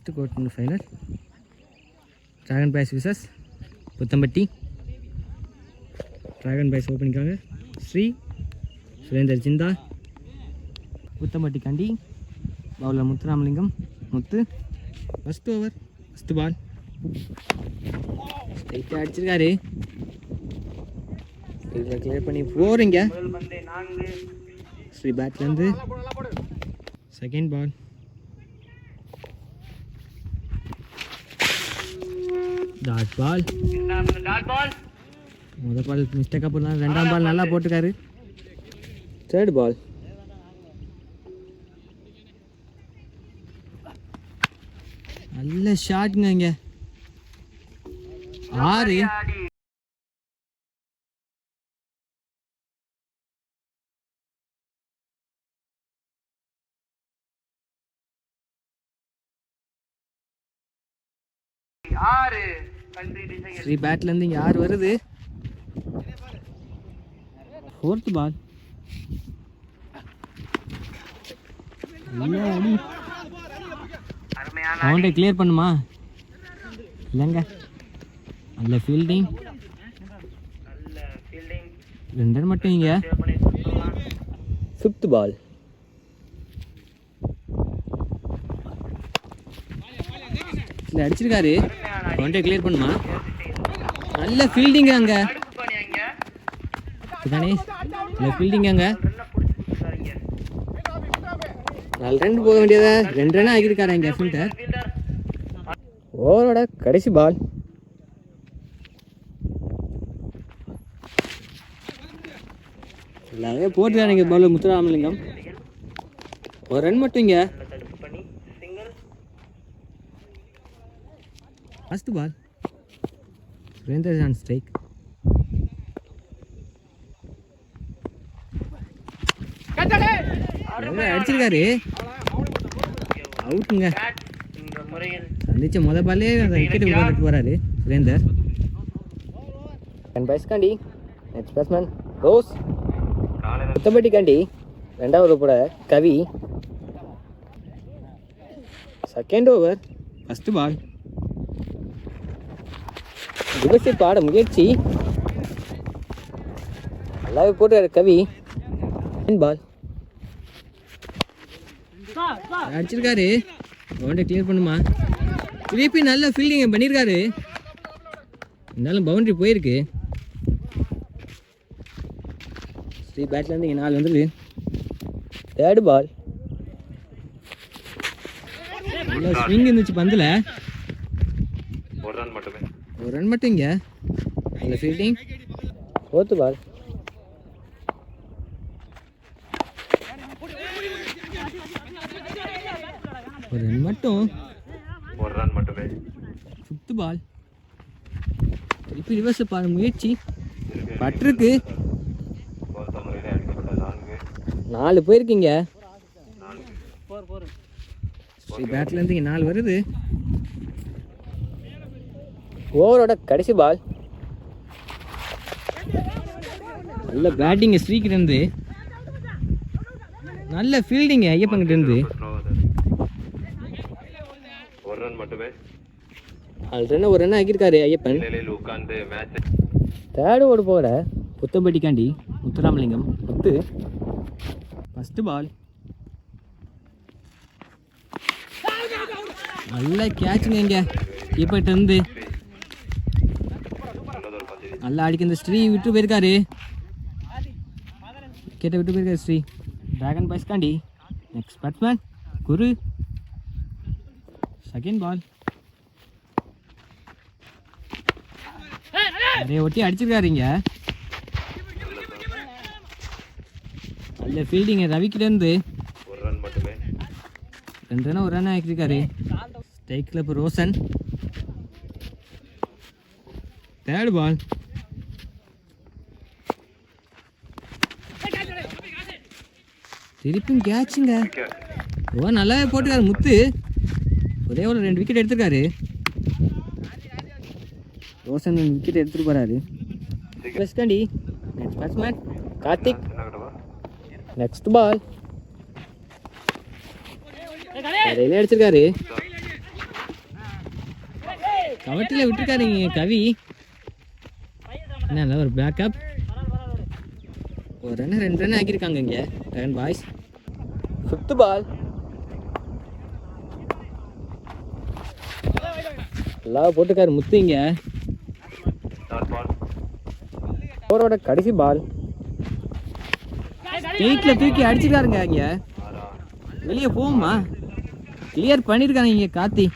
First quarter final dragon boys versus Puthampatti. Dragon boys ஓப்பனிங்காக ஸ்ரீ சுரேந்தர் ஜிந்தா. புத்தம்பட்டி காண்டி bowler Muthuramalingam Muthu. First over first ball ஸ்ட்ரைட்டாக அடிச்சிருக்காரு. இதில் கிளியர் பண்ணி போகிறீங்க ஸ்ரீ பேட்லேருந்து. Second ball dot ball. முதல் பால் மிஸ்டேக்காக போடலாம், ரெண்டாம் பால் நல்லா போட்டுக்காரு. தேர்ட் பால் நல்ல ஷாட்டுங்க. இங்கே 6. ஸ்ரீ பேட்லேருந்து இங்கே 6 வருது. ஃபோர்த் பால் பவுண்டை கிளியர் பண்ணுமா இல்லைங்க. நல்ல ஃபீல்டிங், 2 ரன் மட்டும். இங்கே ஃபிஃப்த் பால் இல்லை அடிச்சிருக்காரு. பவுண்டை கிளியர் பண்ணுமா. நல்ல ஃபீல்டிங்க அங்கே தானே, நல்ல ஃபீல்டிங் அங்கே. 4 ரன் போக வேண்டியதா, 2 ரன் ஆகியிருக்காரு இங்கே ஃபீல்டர். ஓவரோட கடைசி பால் எல்லாமே போட்டுருக்காரு இங்கே பவுலர் முத்துராமலிங்கம். 1 ரன் மட்டும். இங்கே first ball Surender on strike. அடிச்சிருக்காரு, அவுட்டுங்க. சந்திச்ச முதல் பாலே விக்கெட் போட்டு வராரு சுரேந்தர். காண்டி நெக்ஸ்ட் பேட்ஸ்மேன் ரோஸ். புத்தம்பட்டி காண்டி 2வது போட கவி. செகண்ட் ஓவர் ஃபஸ்ட்டு பால் திவசி பாட முயற்சி நல்லாவே போட்டுறாரு கவி. பால் அடிச்சிருக்காரு, பவுண்டரி கிளியர் பண்ணுமா. திருப்பி நல்ல ஃபீல்டிங் பண்ணியிருக்காரு, இருந்தாலும் பவுண்டரி போயிருக்கு. ஸ்ரீ பேட்லேருந்து இங்கே 4 வந்துடுது. தேர்டு பால் நல்ல ஸ்விங் இருந்துச்சு பந்தில். 1 ரன் மட்டுமே. 1 ரன் மட்டும். இங்கே நல்ல ஃபீல்டிங். ஃபோர்த்து பால் ஒரு ரன் மட்டும். 1 ரன் மட்டுமே. ஃபிஃப்த்து பால் திருப்பி ரிவர்ஸ் பாரு முயற்சி பட்டிருக்கு. 4 போயிருக்கீங்க. ஸ்ரீ பேட்லேருந்து இங்கே 4 வருது. ஓவரோட கடைசி பால் நல்ல பேட்டிங் ஸ்ரீக்கிட்ட இருந்து, நல்ல ஃபீல்டிங் ஐயப்பங்கிட்ட இருந்து. 1 ரன் மட்டுமே. 4 ரன் 1 ரன் ஆக்கியிருக்காரு ஐயப்பன். தேர்டு ஓடு போகிற புத்தம்பட்டிக்காண்டி முத்துராமலிங்கம் முத்து. ஃபஸ்ட்டு பால் நல்ல கேட்சுங்க. இங்கே கீப்பர்கிட்ட இருந்து நல்லா அடிக்க இந்த ஸ்ரீ விட்டு போயிருக்காரு, விக்கெட்டை விட்டு போயிருக்காரு ஸ்ரீ. ட்ராகன் பாய்ஸ் காண்டி நெக்ஸ்ட் பேட்ஸ்மேன் குரு. செகண்ட் பால் நிறைய ஒட்டி அடிச்சிருக்காரு. இங்கே நல்ல ஃபீல்டிங் ரவிக்கிட்டேருந்து. 1 ரன் மட்டுமே. 2 ரன் 1 ரன் ஆக்கியிருக்காரு. ஸ்ட்ரைக்கில் இப்போ ரோசன். தேர்டு பால் திருப்பியும் கேட்சுங்க. ஓ நல்லாவே போட்டுக்காரு முத்து. ஒரே ஒரு 2 விக்கெட் எடுத்துருக்காரு. ரோசன் விக்கெட் எடுத்துட்டு போறாரு. காண்டி next batsman Karthik. Next ball நிறைய அடிச்சிருக்காரு. கவட்டில் விட்டுருக்காருங்க கவி. என்ன ஒரு பேக்கப். ஒரு ரன் 2 ரன் ஆக்கியிருக்காங்க இங்கே ட்ராகன் பாய்ஸ். 5th பால். எல்லாம் போட்டுக்காரு முத்து இங்கே. ஓவரோட கடைசி பால். எயிட்ல தூக்கி அடிச்சிருக்காருங்க இங்கே. வெளியே போகுமா? கிளியர் பண்ணியிருக்காங்க இங்கே கார்த்தி.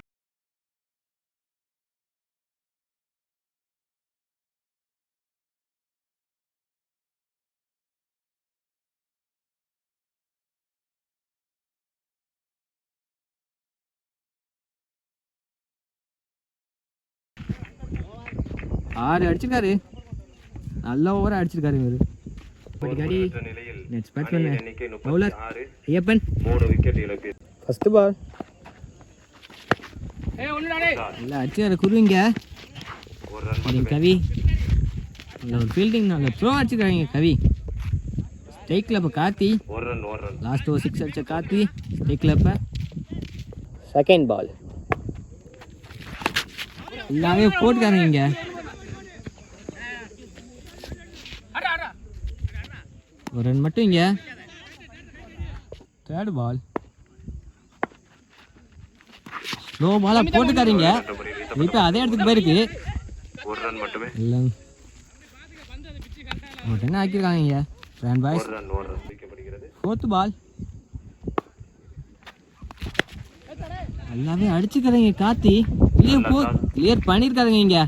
ஆறு அடிச்சிருக்காரு. நல்ல ஓவரா அடிச்சிருக்காரு இவரு. படிக்காடி நெட்ஸ் பேட் பண்ண பவுலர் ஐயப்பன். 3 விக்கெட் இலக்கு. First ball. நல்லா அடிச்சிருக்காரு குருவிங்க. கவி நல்ல ஒரு ஃபீல்டிங், நல்ல த்ரோ அடிச்சிருக்காங்க கவி. ஸ்ட்ரைக்கில் இப்போ கார்த்தி. ஒரு ரன் லாஸ்ட் ஓவர் 6 அடிச்ச கார்த்தி ஸ்ட்ரைக்கில் இப்போ. Second ball. எல்லாமே போட்டுக்காருங்க இங்கே. ஒரு ரன் மட்டும் இங்கே. தேர்ட் பால். ஸ்லோ பாலாக போட்டுக்காருங்க. இப்போ அதே இடத்துக்கு போயிருக்கு. ஒரு ரன் மட்டுமே. இல்லை ஒரு ரன் ஆக்கியிருக்காங்க இங்கே ட்ராகன் பாய்ஸ். ஒரு ரன் பிடிக்கப்படுகிறது. 4th பால். எல்லாமே அடிச்சுக்கிறீங்க கார்த்தி. கிளியர் பண்ணியிருக்காருங்க இங்கே.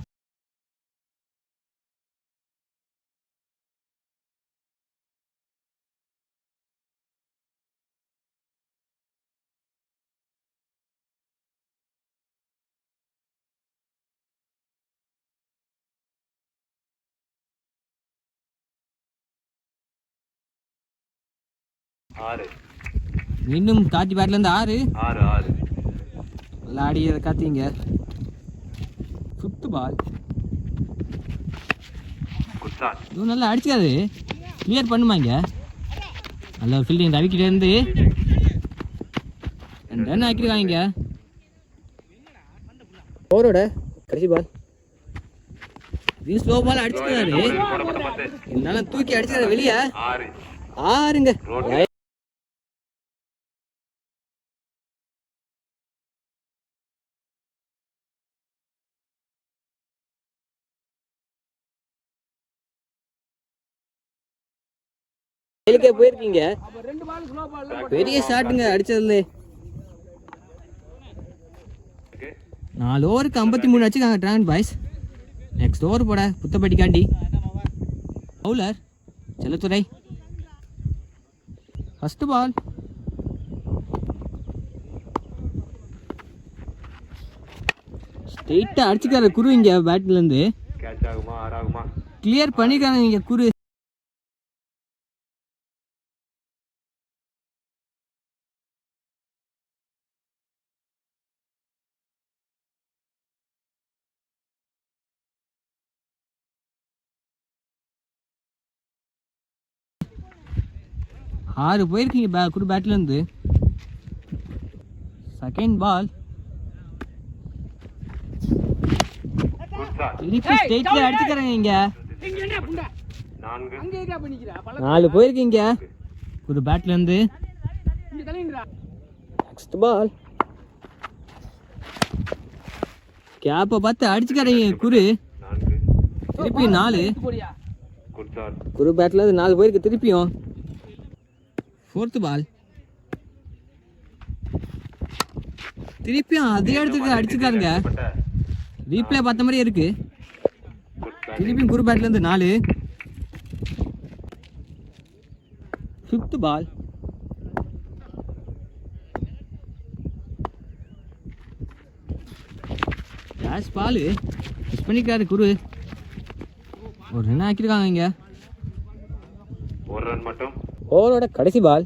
மீண்டும் கார்த்தி பேட்லேருந்து 6. நல்லா ஆடியதை காத்திங்க. 5th பால். இதுவும் நல்லா அடிச்சுக்காது. கிளியர் பண்ணுமாங்க. நல்ல ஒரு ஃபீல்டிங் ரவிக்கிட்டே இருந்து 2 ரன் ஆக்கிருக்காங்க. ஓவரோட கடைசி பால். இது ஸ்லோ பால் அடிச்சுக்கிறாரு. இருந்தாலும் தூக்கி அடிச்சுக்கிறாரு வெளியே. 6ங்க. போயிருக்கீங்க. பெரிய ஷாட்டுங்க அடிச்சதுல. 4 ஓவருக்கு 53 அடிச்சுக்காங்க ட்ராகன் பாய்ஸ். நெக்ஸ்ட் ஓவர் போட புத்தப்பட்டிக்காண்டி பவுலர் செல்லத்துறை. First ball. ஸ்ட்ரெயிட்டா அடிச்சுக்காரு குரு இங்க பேட்ல இருந்து. கிளியர் பண்ணிருக்காங்க இங்க குரு. ஆறு போயிருக்கீங்க குரு பேட்ல இருந்து. Second ball. திருப்பி ஸ்ட்ரெயிட்ல அடிச்சுக்கறாங்க இங்க. 4 போயிருக்கீங்க குரு பேட்ல இருந்து. Next ball. கேப்ப பார்த்து அடிச்சுக்கறாங்க குரு. திருப்பி 4. குரு பேட்ல இருந்து 4 போயிருக்கு திருப்பியும். 4th பால். திருப்பியும் அதே இடத்துக்கு அடிச்சுக்காருங்க. ரீப்ளே பார்த்த மாதிரியே இருக்கு. திருப்பியும் குரு பேட்ல இருந்து 4. 5th பால். கேஷ் பால் மிஸ் பண்ணிக்கிறாரு குரு. ஒரு ரன் ஆக்கிருக்காங்க இங்க. ஒரு ரன் மட்டும். ஓவரோட கடைசி பால்.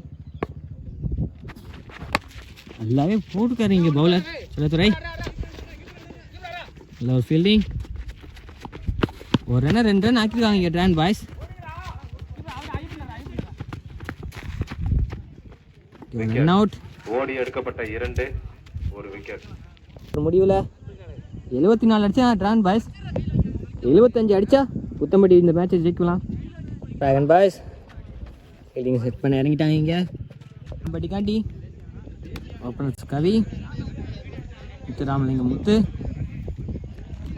எல்லாமே போட்டுக்காரு இங்க பவுலர் செல்லத்துறை. நல்ல ஒரு ஃபீல்டிங். ஒரு ரன் 2 ரன் ஆக்கிருக்காங்க இங்க ட்ராகன் பாய்ஸ். Run out. ஓடி எடுக்கப்பட்ட 2 ஒரு விக்கெட். முடிவில் 74 அடிச்சா ட்ராகன் பாய்ஸ், 75 அடிச்சா புத்தம்பட்டி இந்த மேட்சை ஜெயிக்கலாம். ட்ராகன் பாய்ஸ் ஃபீல்டிங் செட் பண்ண இறங்கிட்டாங்க. இங்கே புத்தம்பட்டி காண்டி ஓப்பனர்ஸ் கவி, முத்துராமலிங்கம் முத்து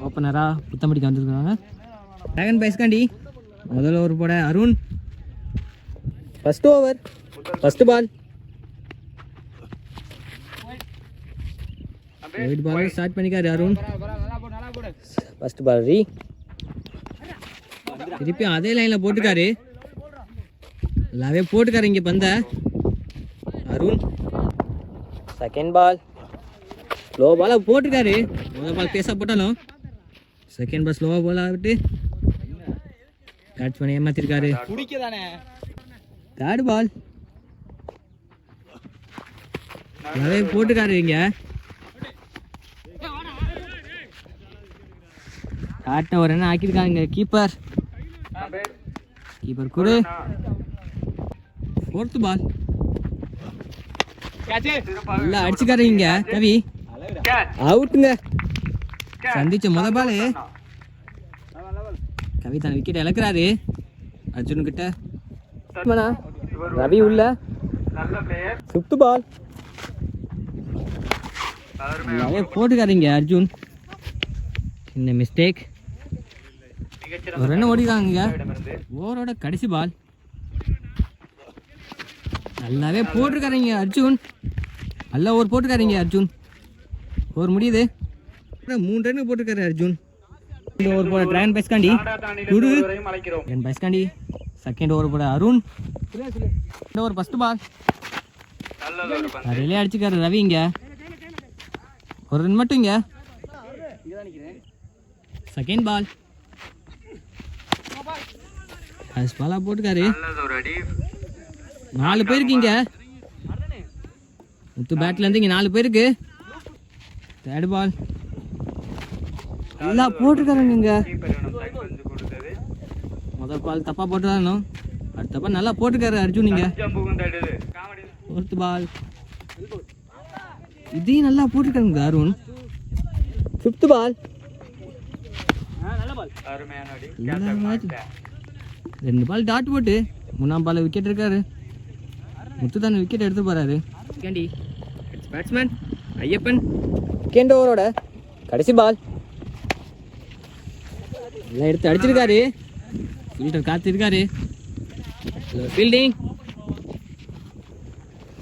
ஓப்பனராக புத்தம்பட்டிக்கு வந்துருக்காங்க. ட்ராகன் பாய்ஸ் காண்டி முதல் ஓவர் போட அருண். ஃபஸ்ட் ஓவர் ஃபஸ்ட்டு பால், white ball start பண்ணிக்காரு Arun. First ball ரீ, திருப்பியும் அதே லைனில் போட்டுக்காரு, நல்லாவே போட்டுக்காரு இங்கே பந்த அருண். செகண்ட் பால் ஸ்லோ பாலாக போட்டுக்காரு, முதல் பால் பேச போட்டாலும் செகண்ட் பால் ஸ்லோவாக பாலாக விட்டு பேட்ஸ்மேன் ஏமாத்திருக்காரு. தேர்ட் பால் நல்லாவே போட்டுக்காரு இங்கே. ஆட்ட ஒரு என்ன ஆக்கியிருக்காங்க கீப்பர் குரு. ஃபோர்த்து பால் நல்லா அடிச்சுக்காரு இங்க கவி, அவுட்டுங்க. சந்திச்ச முத பால் கவி தான் விக்கெட் இழக்கிறாரு அர்ஜுன் கிட்ட. ரவி உள்ள ஃபிஃப்த் பால் நல்லாவே போட்டுக்காருங்க அர்ஜுன். இந்த மிஸ்டேக் ஒரு ரன் ஓடிக்காங்க. ஓவரோட கடைசி பால் நல்லாவே போட்டிருக்காருங்க அர்ஜுன், நல்லா ஓவர் போட்டுக்காருங்க அர்ஜுன். ஓவர் முடியுது, 3 ரன் போட்டிருக்காரு அர்ஜுன். ஓவர் போட ட்ராகன் பாய்ஸ் காண்டி குரு, ட்ராகன் பாய்ஸ் காண்டி செகண்ட் ஓவர் போட அருண். ஓவர் ஃபர்ஸ்ட் பால் அதிலே அடிச்சுக்காரு ரவி. இங்க ஒரு ரன் மட்டும். இங்க செகண்ட் பால் பாலா போட்டுக்காரு. 4 பேருக்கு இங்க முத்து பேட்ல இருந்து இங்க 4 பேருக்கு. தேர்ட் பால் நல்லா போட்டுருக்காருங்க. இங்க முதல் பால் தப்பா போட்டுதானோ, அடுத்த பால் நல்லா போட்டுக்காரு அர்ஜுன். இங்க ஃபோர்த் பால் இதையும் நல்லா போட்டுருக்காருங்க Arun. Fifth ball 2 ball dot போட்டு 3ஆம் பால் விக்கெட் இருக்காரு. முத்து தானே விக்கெட் எடுத்து போறாரு. பேட்ஸ்மேன் ஐயப்பன் செகண்ட் ஓவரோட கடைசி பால் எல்லாம் எடுத்து அடிச்சிருக்காரு. ஃபீல்டர் காத்திருக்காரு.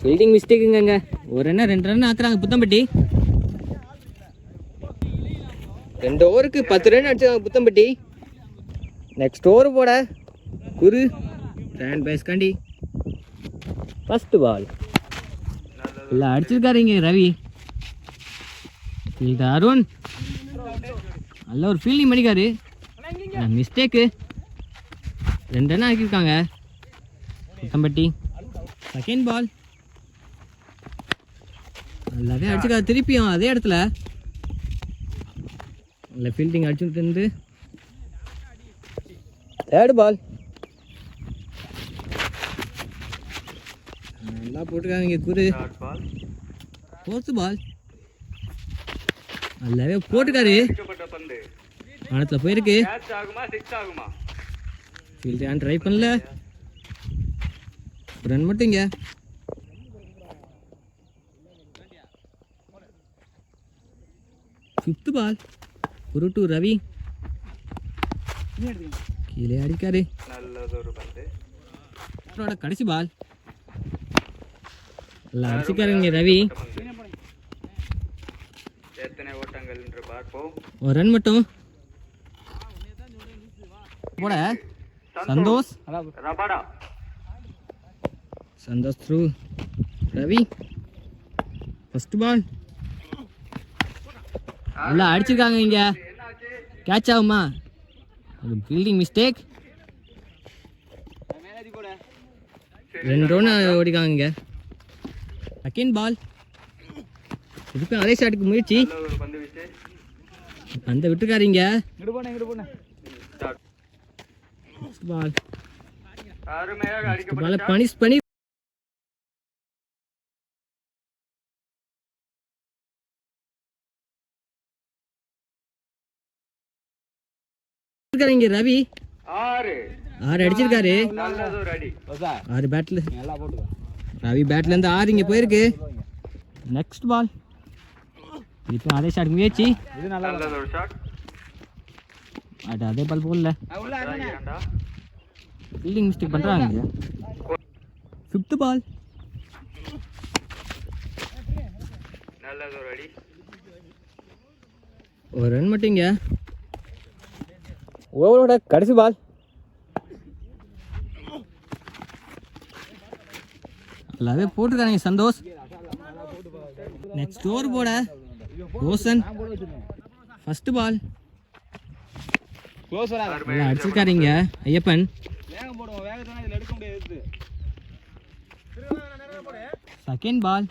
ஃபீல்டிங் மிஸ்டேக்குங்க. ஒரு ரன் 2 ரன் ஆக்குறாங்க புத்தம்பட்டி. 2 ஓவருக்கு 10 ரன் அடிச்சாங்க புத்தம்பட்டி. நெக்ஸ்ட் ஓவர் போட குரு, ட்ராகன் பாய்ஸ் காண்டி ஃபர்ஸ்ட் பால் எல்லாம் அடிச்சிருக்காருங்க ரவி. ஃபீல்டர் அருண் நல்ல ஒரு ஃபீல்டிங் பண்ணிக்காரு. மிஸ்டேக்கு 2 ரன் ஆக்கியிருக்காங்க புத்தம்பட்டி. செகண்ட் பால் நல்லாவே அடிச்சுக்காரு, திருப்பியும் அதே இடத்துல நல்ல ஃபீல்டிங் அடிச்சுட்டு இருந்து. தேர்ட் பால் நல்லா போட்டுருக்காங்க குரு. ஃபோர்த் பால் நல்லாவே போட்டுக்காரு, வானத்துல போயிருக்கு. ஃபீல்டர் ட்ரை பண்ணல, ரன் மட்டும். இங்க fifth ball Guru to Ravi, கீழே அடிக்காரு. கடைசி பால் நல்லா அடிச்சுக்காருங்க ரவி. ஒரு ரன் மட்டும் போட Santosh through Ravi. First ball நல்லா அடிச்சிருக்காங்க. இங்க கேட்ச் ஆகுமா? Fielding mistake. 2 ரன் ஓடிக்காங்க. இங்க செகண்ட் பால் இதுக்கு அதே ஷாட்டுக்கு முயற்சி, அந்த விட்டுருக்காருங்க. பால் பனிஷ் பண்ணி இருக்காரு இங்க ரவி 6 6 அடிச்சிருக்காரு. நல்லது ஒரு அடி 6 பேட்ல ரவி பேட்ல இருந்து 6 இங்க போயிருக்கு. நெக்ஸ்ட் பால் இப்போ அதே ஷாட் முயற்சி. நல்லது ஒரு ஷாட் அதே பால் போடல. ஃபீல்டிங் மிஸ்டேக் பண்றாங்க. 5th பால் நல்லது ஒரு அடி ஒரு ரன் மட்டும் இங்க. ஓவரோட கடைசி பால் நல்லாவே போட்டுருக்காங்க சந்தோஷ். நெக்ஸ்ட் ஓவர் போட ரோஷன். ஃபர்ஸ்ட் பால் நல்லா அடிச்சிருக்காருங்க ஐயப்பன். செகண்ட் பால்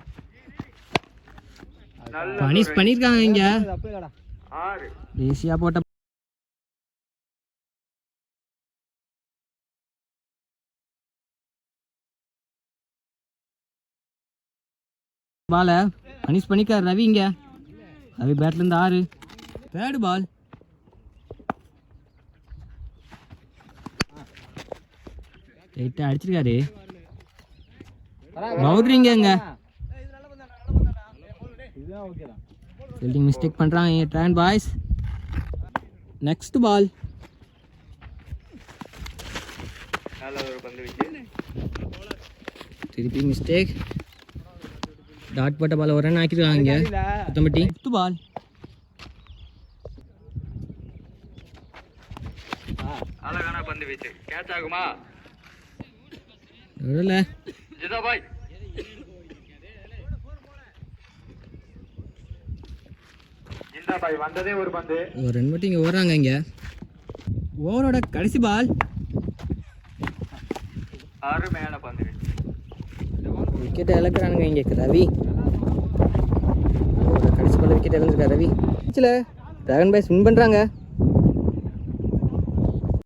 பனிஷ் பண்ணிருக்காங்க இங்க. 6 தேசியா போட்ட பால பனிஷ் பண்ணிக்காரு ரவி இங்க. ரவி பேட்ல இருந்து 6. தேர்ட் பால் ரைட்டா அடிச்சிருக்காரு. பவுண்டரிங்க. ஃபீல்டிங் மிஸ்டேக் பண்றாங்க ட்ரான் பாய்ஸ். நெக்ஸ்ட் பால் நல்லது ஒரு பந்து வீச்சு திருப்பி மிஸ்டேக். டாட் போட்ட பால் ஒரு ரன் ஆக்கிருக்காங்க பத்தம்பட்டி. 5th பால் அழகான பந்து வீச்சு கேட்ச் ஆகுமா விடல. ஜிதாபாய் ஜிந்தாபாய் வந்ததே ஒரு பந்து ஒரு ரன் மட்டும் இங்கே ஓடுறாங்க இங்கே. ஓவரோட கடைசி பால் 6 மேல பந்து வீச்சு விக்கெட்டை இழக்கிறானுங்க இங்கே ரவி. ஓவரோட கடைசி பால் விக்கெட் இழந்திருக்கா ரவி. டிராகன் பாய்ஸ் வின் பண்ணுறாங்க.